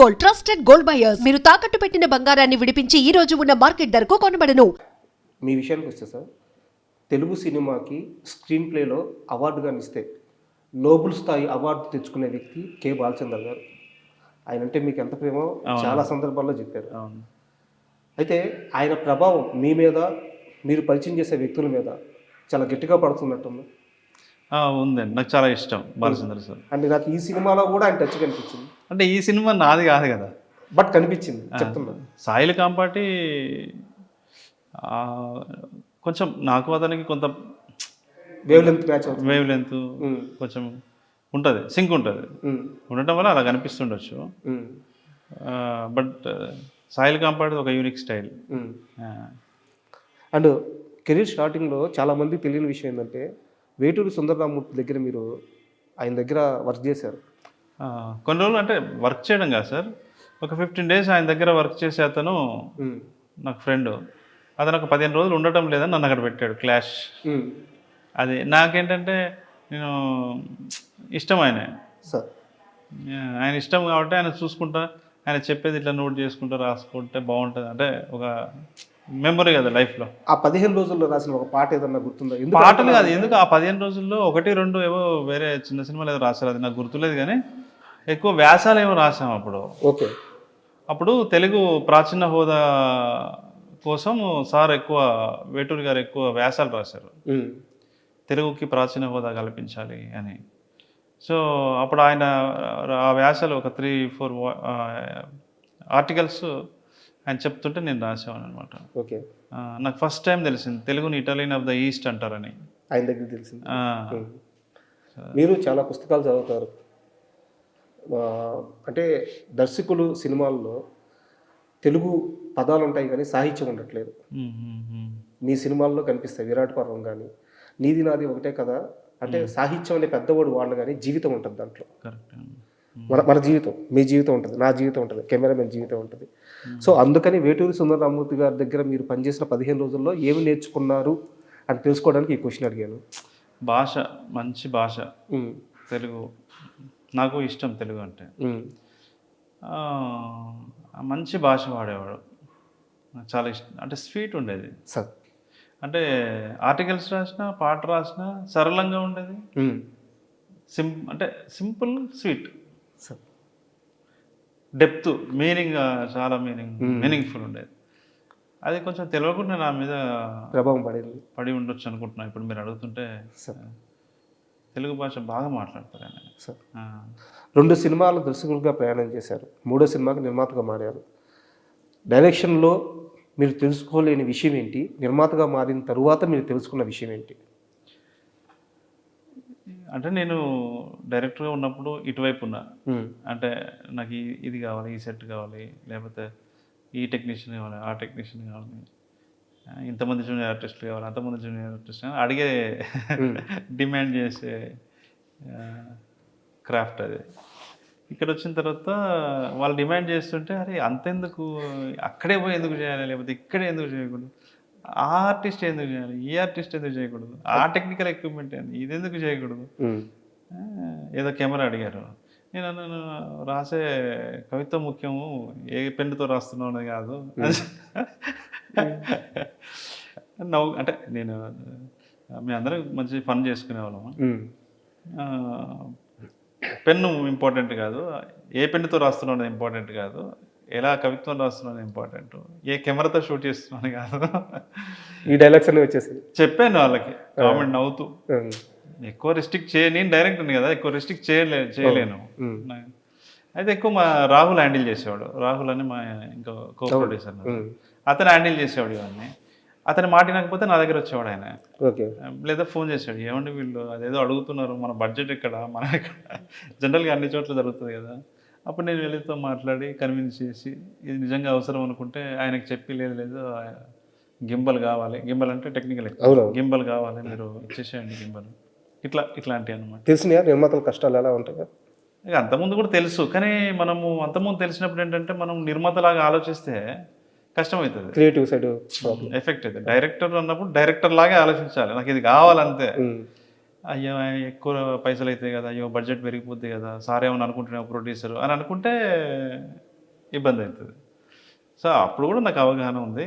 Gold, trusted gold buyers. మీరు తాకట్టు పెట్టిన బంగారాన్ని విడిపించి ఈ రోజు ఉన్న మార్కెట్ ధరకు కొనబడను. మీ విషయానికి వస్తే సార్, తెలుగు సినిమాకి స్క్రీన్ ప్లేలో అవార్డుగా ఇస్తే నోబుల్ స్థాయి అవార్డు తెచ్చుకునే వ్యక్తి కె బాలచంద్ర గారు. ఆయన అంటే మీకు ఎంత ప్రేమో చాలా సందర్భాల్లో చెప్పారు. అయితే ఆయన ప్రభావం మీ మీద, మీరు పరిచయం చేసే వ్యక్తుల మీద చాలా గట్టిగా పడుతున్నట్టుంది. ఉందండి, నాకు చాలా ఇష్టం బాలచంద్ర సార్. అంటే నాకు ఈ సినిమాలో కూడా ఆయన టచ్ కనిపించింది. అంటే ఈ సినిమా నాది కాదు కదా, బట్ కనిపించింది చెప్తున్నా. సాయిల్ కాంపాటి కొంచెం నాకు అతనికి కొంత వేవ్ లెంత్ మ్యాచ్ అవుతుంది. వేవ్ లెంత్ కొంచెం ఉంటుంది, సింక్ ఉంటుంది. ఉండటం వల్ల అలా కనిపిస్తుండొచ్చు. బట్ సాయిల్ కాంపాటి ఒక యూనిక్ స్టైల్. అండ్ కెరీర్ స్టార్టింగ్లో చాలామంది తెలియని విషయం ఏంటంటే, వేటూరి సుందరరామూర్తి దగ్గర మీరు ఆయన దగ్గర వర్క్ చేశారు. కొన్ని రోజులు అంటే వర్క్ చేయడం కాదు సార్, ఒక 15 days ఆయన దగ్గర వర్క్ చేసే అతను నాకు ఫ్రెండ్. అతను ఒక 15 రోజులు ఉండటం లేదని నన్ను అక్కడ పెట్టాడు, క్లాష్. అది నాకేంటంటే నేను ఇష్టం సార్, ఆయన ఇష్టం కాబట్టి ఆయన చూసుకుంటా, ఆయన చెప్పేది ఇట్లా నోట్ చేసుకుంటా రాసుకుంటే బాగుంటుంది. అంటే ఒక మెమరీ కదా లైఫ్లో. ఆ 15 రోజుల్లో రాసిన ఒక పాట ఏదన్నా గుర్తుందా? పాటలు కాదు, ఎందుకు ఆ 15 రోజుల్లో 1-2 ఏవో వేరే చిన్న సినిమాలు ఏదో రాశారు, అది నాకు గుర్తులేదు. కానీ ఎక్కువ వ్యాసాలు ఏమో రాసాం అప్పుడు. ఓకే. అప్పుడు తెలుగు ప్రాచీన హోదా కోసం సార్ ఎక్కువ, వేటూరి గారు ఎక్కువ వ్యాసాలు రాశారు, తెలుగుకి ప్రాచీన హోదా కల్పించాలి అని. సో అప్పుడు ఆయన ఆ వ్యాసాలు ఒక 3-4 ఆర్టికల్స్ ఆయన చెప్తుంటే నేను రాసేవాను అనమాట. ఓకే. నాకు ఫస్ట్ టైం తెలిసింది తెలుగుని ఇటాలియన్ ఆఫ్ ద ఈస్ట్ అంటారని. ఆయన దగ్గర తెలిసింది. మీరు చాలా పుస్తకాలు చదువుతారు. అంటే దర్శకులు సినిమాల్లో తెలుగు పదాలు ఉంటాయి కానీ సాహిత్యం ఉండట్లేదు. మీ సినిమాల్లో కనిపిస్తాయి. విరాట్ పర్వం కానీ, నీది నాది ఒకటే కదా, అంటే సాహిత్యం అనే పెద్దవాడు వాళ్ళు కానీ జీవితం ఉంటుంది దాంట్లో. కరెక్ట్. మన జీవితం, మీ జీవితం ఉంటుంది, నా జీవితం ఉంటుంది, కెమెరామెన్ జీవితం ఉంటుంది. సో అందుకని వేటూరి సుందరరామూర్తి గారి దగ్గర మీరు పనిచేసిన 15 రోజుల్లో ఏమి నేర్చుకున్నారు అని తెలుసుకోవడానికి ఈ క్వశ్చన్ అడిగాను. భాష, మంచి భాష తెలుగు. నాకు ఇష్టం తెలుగు అంటే. మంచి భాష వాడేవాడు, నాకు చాలా ఇష్టం. అంటే స్వీట్ ఉండేది సార్. అంటే ఆర్టికల్స్ రాసినా, పాట రాసినా సరళంగా ఉండేది. అంటే సింపుల్, స్వీట్, డెప్త్, మీనింగ్, చాలా మీనింగ్ఫుల్ ఉండేది. అది కొంచెం తెలియకుండా నా మీద ప్రభావం పడి ఉండొచ్చు అనుకుంటున్నాను. ఇప్పుడు మీరు అడుగుతుంటే తెలుగు భాష బాగా మాట్లాడతారు ఆయన. సార్, 2 సినిమాలు దర్శకులుగా ప్రయాణం చేశారు, 3వ సినిమాకి నిర్మాతగా మారారు. డైరెక్షన్లో మీరు తెలుసుకోలేని విషయం ఏంటి? నిర్మాతగా మారిన తరువాత మీరు తెలుసుకున్న విషయం ఏంటి? అంటే నేను డైరెక్టర్గా ఉన్నప్పుడు ఇటువైపు ఉన్నా. అంటే నాకు ఇది కావాలి, ఈ సెట్ కావాలి, లేకపోతే ఈ టెక్నీషియన్ కావాలి, ఆ టెక్నీషియన్ కావాలి, ఇంతమంది జూనియర్ ఆర్టిస్టులు కావాలి, అంతమంది జూనియర్ ఆర్టిస్ట్ అడిగే డిమాండ్ చేసే క్రాఫ్ట్ అది. ఇక్కడ వచ్చిన తర్వాత వాళ్ళు డిమాండ్ చేస్తుంటే, అరే అంతెందుకు, అక్కడే పోయి ఎందుకు చేయాలి, లేకపోతే ఇక్కడే ఎందుకు చేయకూడదు, ఆ ఆర్టిస్ట్ ఎందుకు చేయాలి, ఈ ఆర్టిస్ట్ ఎందుకు చేయకూడదు, ఆ టెక్నికల్ ఎక్విప్మెంట్ ఏంది, ఇది ఎందుకు చేయకూడదు. ఏదో కెమెరా అడిగారు, నేను అన్నాను రాసే కవిత్వం ముఖ్యము, ఏ పెన్నుతో రాస్తున్నావు అనేది కాదు. నవ్వు, అంటే నేను మీ అందరం మంచి ఫన్ చేసుకునేవాళ్ళము. పెన్ను ఇంపార్టెంట్ కాదు, ఏ పెన్నుతో రాస్తున్నావు అనేది ఇంపార్టెంట్ కాదు, ఎలా కవిత్వం రాస్తున్నాను ఇంపార్టెంట్, ఏ కెమెరాతో షూట్ చేస్తున్నాను కాదు. ఈ డైలాగ్స్ అన్నీ వచ్చేసి చెప్పాను వాళ్ళకి, కామెంట్ నవ్వుతూ. ఎక్కువ రిస్ట్రిక్ట్ నేను డైరెక్టర్ కదా, ఎక్కువ రిస్ట్రిక్ట్ చేయలేను. అయితే ఎక్కువ మా రాహుల్ హ్యాండిల్ చేసేవాడు. రాహుల్ అని మా ఇంకో కో ప్రొడ్యూసర్, అతను హ్యాండిల్ చేసేవాడు ఇవన్నీ. అతని మాట వినకపోతే నా దగ్గర వచ్చేవాడు ఆయన. లేదా ఫోన్ చేసాడు, ఏమండి వీళ్ళు అదేదో అడుగుతున్నారు, మన బడ్జెట్ ఎక్కడ, మన ఎక్కడ, జనరల్గా అన్ని చోట్ల జరుగుతుంది కదా. అప్పుడు నేను వీళ్ళతో మాట్లాడి కన్విన్స్ చేసి, ఇది నిజంగా అవసరం అనుకుంటే ఆయనకు చెప్పి, లేదు గింబల్ కావాలి, గింబల్ అంటే టెక్నికల్, గింబల్ కావాలి, మీరు ఇచ్చేసేయండి గింబల్, ఇట్లాంటివి అనమాట. తెలిసిన నిర్మాతల కష్టాలు ఎలా ఉంటాయి? ఇక అంతకుముందు కూడా తెలుసు, కానీ మనము అంతకుముందు తెలిసినప్పుడు ఏంటంటే మనం నిర్మాతలాగా ఆలోచిస్తే కష్టమవుతుంది, క్రియేటివ్ సైడ్ ఎఫెక్ట్ అవుతుంది. డైరెక్టర్ అన్నప్పుడు డైరెక్టర్ లాగే ఆలోచించాలి, నాకు ఇది కావాలంతే. అయ్యో ఎక్కువ పైసలు అవుతాయి కదా, అయ్యో బడ్జెట్ పెరిగిపోద్ది కదా, సార్ ఏమని అనుకుంటున్నావు ప్రొడ్యూసర్ అని అనుకుంటే ఇబ్బంది అవుతుంది. సో అప్పుడు కూడా నాకు అవగాహన ఉంది,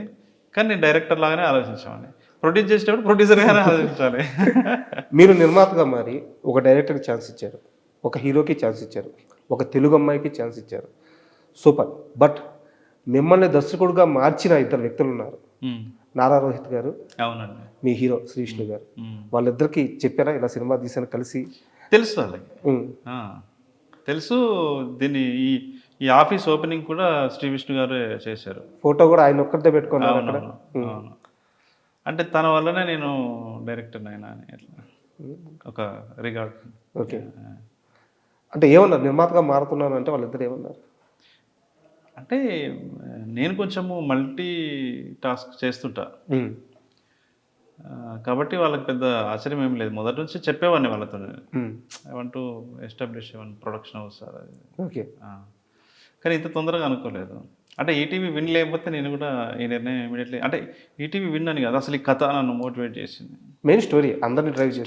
కానీ నేను డైరెక్టర్ లాగానే ఆలోచించామని. ప్రొడ్యూస్ చేసేటప్పుడు ప్రొడ్యూసర్గానే ఆలోచించాలి. మీరు నిర్మాతగా మారి ఒక డైరెక్టర్కి ఛాన్స్ ఇచ్చారు, ఒక హీరోకి ఛాన్స్ ఇచ్చారు, ఒక తెలుగు అమ్మాయికి ఛాన్స్ ఇచ్చారు, సూపర్. బట్ మిమ్మల్ని దర్శకుడుగా మార్చిన ఇద్దరు వ్యక్తులు ఉన్నారు. నారా రోహిత్ గారు, అవునండి, మీ హీరో శ్రీ విష్ణు గారు. వాళ్ళిద్దరికి చెప్పారా ఇలా సినిమా తీసాను కలిసి? తెలుసు వాళ్ళకి, తెలుసు. దీన్ని ఈ ఆఫీస్ ఓపెనింగ్ కూడా శ్రీ విష్ణు గారు చేశారు. ఫోటో కూడా ఆయన ఒక్కరితో పెట్టుకున్నారు అక్కడ. అవును, అంటే తన వల్లనే నేను డైరెక్టర్ అయినా అని అట్లా ఒక రిగార్డ్. ఓకే, అంటే ఏమన్నారు నిర్మాతగా మారుతున్నాను అంటే వాళ్ళిద్దరు ఏమన్నారు? అంటే నేను కొంచెము మల్టీ టాస్క్ చేస్తుంటా, కాబట్టి వాళ్ళకి పెద్ద ఆశ్చర్యం ఏం లేదు. మొదటి నుంచి చెప్పేవాడిని వాళ్ళతో, I want to establish one production house sir అది. ఓకే, కానీ ఇంత తొందరగా అనుకోలేదు. అంటే ఈటీవీ విన్ లేకపోతే నేను కూడా ఈ నిర్ణయం ఇమీడియట్లీ, అంటే ఈటీవీ విన్ అని కాదు, అసలు ఈ కథ నన్ను మోటివేట్ చేసింది. మెయిన్ స్టోరీ అందరినీ డ్రైవ్ చేసి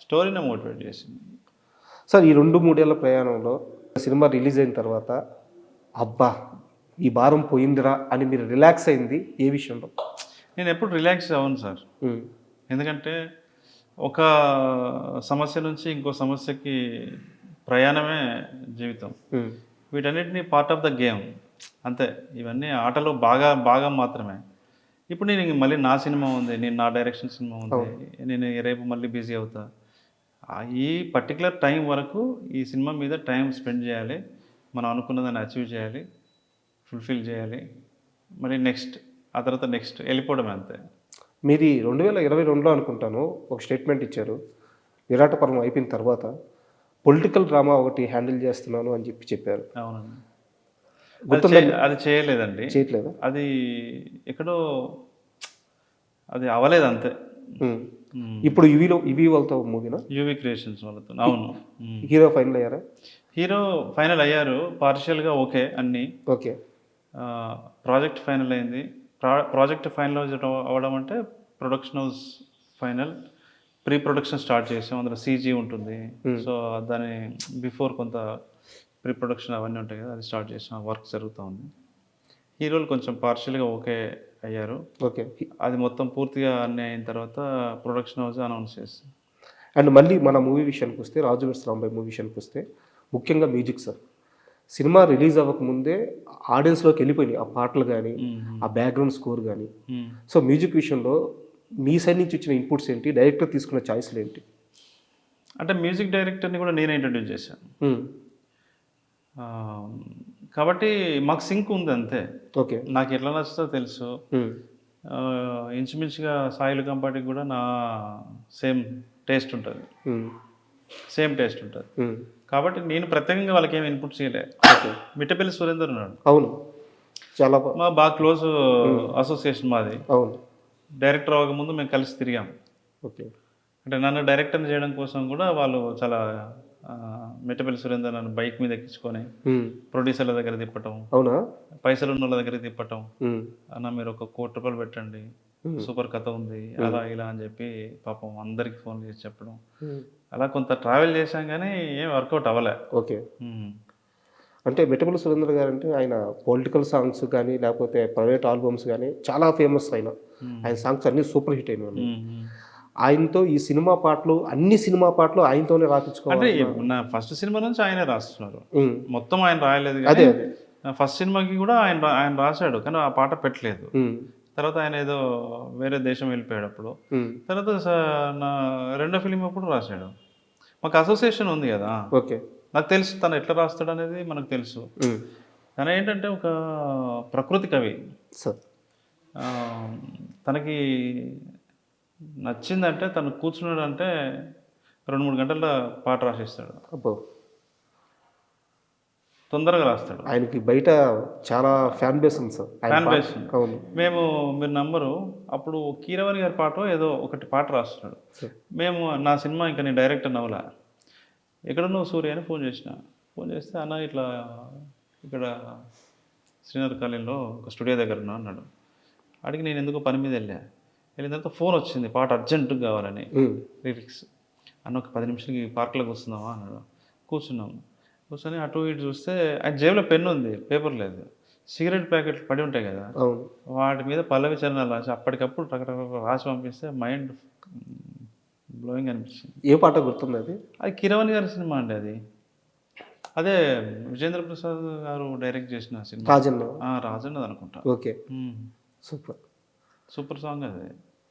స్టోరీనే మోటివేట్ చేసింది. సార్ ఈ 2-3 ఏళ్ల ప్రయాణంలో సినిమా రిలీజ్ అయిన తర్వాత అబ్బా ఈ భారం పోయిందిరా అని మీరు రిలాక్స్ అయింది ఏ విషయంలో? నేను ఎప్పుడు రిలాక్స్ అవ్వను సార్, ఎందుకంటే ఒక సమస్య నుంచి ఇంకో సమస్యకి ప్రయాణమే జీవితం. వీటన్నిటిని పార్ట్ ఆఫ్ ద గేమ్ అంతే. ఇవన్నీ ఆటలో భాగం మాత్రమే. ఇప్పుడు నేను మళ్ళీ నా సినిమా ఉంది, నేను నా డైరెక్షన్ సినిమా ఉంది, నేను రేపు మళ్ళీ బిజీ అవుతా. ఈ పర్టికులర్ టైం వరకు ఈ సినిమా మీద టైం స్పెండ్ చేయాలి, మనం అనుకున్నదాన్ని అచీవ్ చేయాలి, ఫుల్ఫిల్ చేయాలి, మరి నెక్స్ట్ ఆ తర్వాత నెక్స్ట్ వెళ్ళిపోవడమే అంతే. మీది 2022లో అనుకుంటాను ఒక స్టేట్మెంట్ ఇచ్చారు, విరాట పర్వం అయిపోయిన తర్వాత పొలిటికల్ డ్రామా ఒకటి హ్యాండిల్ చేస్తున్నాను అని చెప్పారు. అవునండి, గుర్తుందా? అది చేయలేదండి, చేయట్లేదా? అది ఎక్కడో అది అవ్వలేదు అంతే. ఇప్పుడు ఇవి వాళ్ళతో మూవీనా? యూవీ క్రియేషన్స్ వాళ్ళతో. అవును, హీరో ఫైనల్ అయ్యారా? హీరో ఫైనల్ అయ్యారు, పార్షియల్గా ఓకే అన్నీ. ఓకే, ప్రాజెక్ట్ ఫైనల్ అయింది. ప్రాజెక్ట్ ఫైనల్ అవ్వడం అంటే production house final, pre production start చేసాం. అందులో సీజీ ఉంటుంది, సో దాని బిఫోర్ కొంత ప్రీ ప్రొడక్షన్ అవన్నీ ఉంటాయి కదా, అది స్టార్ట్ చేసాం, వర్క్ జరుగుతూ ఉంది. హీరోలు కొంచెం పార్షియల్గా ఓకే అయ్యారు. ఓకే, అది మొత్తం పూర్తిగా అన్నీ అయిన తర్వాత ప్రొడక్షన్ హౌస్ అనౌన్స్ చేస్తాం. అండ్ మళ్ళీ మన మూవీ విషయానికి వస్తే, రాజు వెడ్స్ రాంబాయ్ మూవీ విషయానికి వస్తే ముఖ్యంగా మ్యూజిక్ సార్. సినిమా రిలీజ్ అవ్వకముందే ఆడియన్స్లోకి వెళ్ళిపోయినాయి ఆ పాటలు కానీ, ఆ బ్యాక్గ్రౌండ్ స్కోర్ కానీ. సో మ్యూజిక్ విషయంలో మీ సైడ్ నుంచి వచ్చిన ఇన్పుట్స్ ఏంటి, డైరెక్టర్ తీసుకున్న చాయిస్లు ఏంటి? అంటే మ్యూజిక్ డైరెక్టర్ని కూడా నేనే ఇంట్రడ్యూస్ చేశాను, కాబట్టి మాకు సింక్ ఉంది అంతే. ఓకే, నాకు ఎట్లా నచ్చుతో తెలుసు. ఇంచుమించుగా సాయిల్ కంపాటికి కూడా నా సేమ్ టేస్ట్ ఉంటుంది, కాబట్టి నేను ప్రత్యేకంగా వాళ్ళకి ఏమి ఇన్పుట్ చేయలే. మిట్టపల్లి సురేందర్ ఉన్నాడు, అవును, చాలా బాగా క్లోజ్ అసోసియేషన్ మాది. అవును, డైరెక్టర్ అవ్వకముందు మేము కలిసి తిరిగాం. ఓకే, అంటే నన్ను డైరెక్టర్ చేయడం కోసం కూడా వాళ్ళు చాలా మిట్టపల్లి సురేందర్ నన్ను బైక్ మీద ఎక్కించుకొని ప్రొడ్యూసర్ల దగ్గర తిప్పటం, అవునా, పైసలు ఉన్న వాళ్ళ దగ్గర తిప్పటం, అన్న మీరు ఒక ₹1 కోటి పెట్టండి, సూపర్ కథ ఉంది అలా ఇలా అని చెప్పి పాపం అందరికి ఫోన్ చేసి చెప్పడం. అలా కొంత ట్రావెల్ చేశాం కానీ ఏం వర్కౌట్ అవ్వలే. ఓకే, అంటే మిట్టపల్లి సురేందర్ గారు అంటే ఆయన పొలిటికల్ సాంగ్స్ కానీ లేకపోతే ప్రైవేట్ ఆల్బమ్స్ కానీ చాలా ఫేమస్. ఆయన సాంగ్స్ అన్నీ సూపర్ హిట్ అయినాయి. ఆయనతో ఈ సినిమా పాటలు, అన్ని సినిమా పాటలు ఆయనతోనే రాపించుకోవాలి. అంటే నా ఫస్ట్ సినిమా నుంచి ఆయనే రాస్తున్నారు, మొత్తం ఆయన రాయలేదు. అదే ఫస్ట్ సినిమాకి కూడా ఆయన రాశాడు, కానీ ఆ పాట పెట్టలేదు. తర్వాత ఆయన ఏదో వేరే దేశం వెళ్ళిపోయాడు అప్పుడు. తర్వాత నా రెండో ఫిలిం అప్పుడు రాశాడు. మాకు అసోసియేషన్ ఉంది కదా, ఓకే, నాకు తెలుసు తను ఎట్లా రాస్తాడు అనేది మనకు తెలుసు. తను ఏంటంటే ఒక ప్రకృతి కవి, తనకి నచ్చిందంటే తను కూర్చున్నాడు అంటే 2-3 గంటల పాట రాసేస్తాడు, తొందరగా రాస్తాడు. ఆయనకి బయట చాలా ఫ్యాన్ బేస్ ఉంది సార్. Fan base. మీరు నమ్మరు, అప్పుడు కీరవాణి గారి పాట ఏదో ఒకటి పాట రాస్తున్నాడు. నా సినిమా ఇంకా నేను డైరెక్టర్ నవ్వలా, ఎక్కడున్నావు సూర్య అని ఫోన్ చేస్తే అన్న ఇట్లా ఇక్కడ శ్రీనగర్ కాలనీలో ఒక స్టూడియో దగ్గర ఉన్నా అన్నాడు. అడిగి నేను ఎందుకో పని మీద వెళ్ళిన తర్వాత ఫోన్ వచ్చింది, పాట అర్జెంటుగా కావాలని, లిరిక్స్. అన్న ఒక 10 నిమిషాలకి పార్క్లోకి వస్తున్నావా అన్నాడు. కూర్చున్నాము. కూర్చొని అటు ఇటు చూస్తే ఆయన జేబులో పెన్ను ఉంది, పేపర్ లేదు. సిగరెట్ ప్యాకెట్లు పడి ఉంటాయి కదా, అవును. వాటి మీద పల్లవి చరణాలు రాసి అప్పటికప్పుడు రకరకాల రాసి పంపిస్తే మైండ్ బ్లోయింగ్ అనిపించింది. ఏ పాట గుర్తుంది అది? అది కిరవాణి గారి సినిమా అండి అది. అదే విజేంద్ర ప్రసాద్ గారు డైరెక్ట్ చేసిన సినిమా. రాజన్న. రాజన్నది అనుకుంటా. Okay, super. సూపర్ సాంగ్ అది.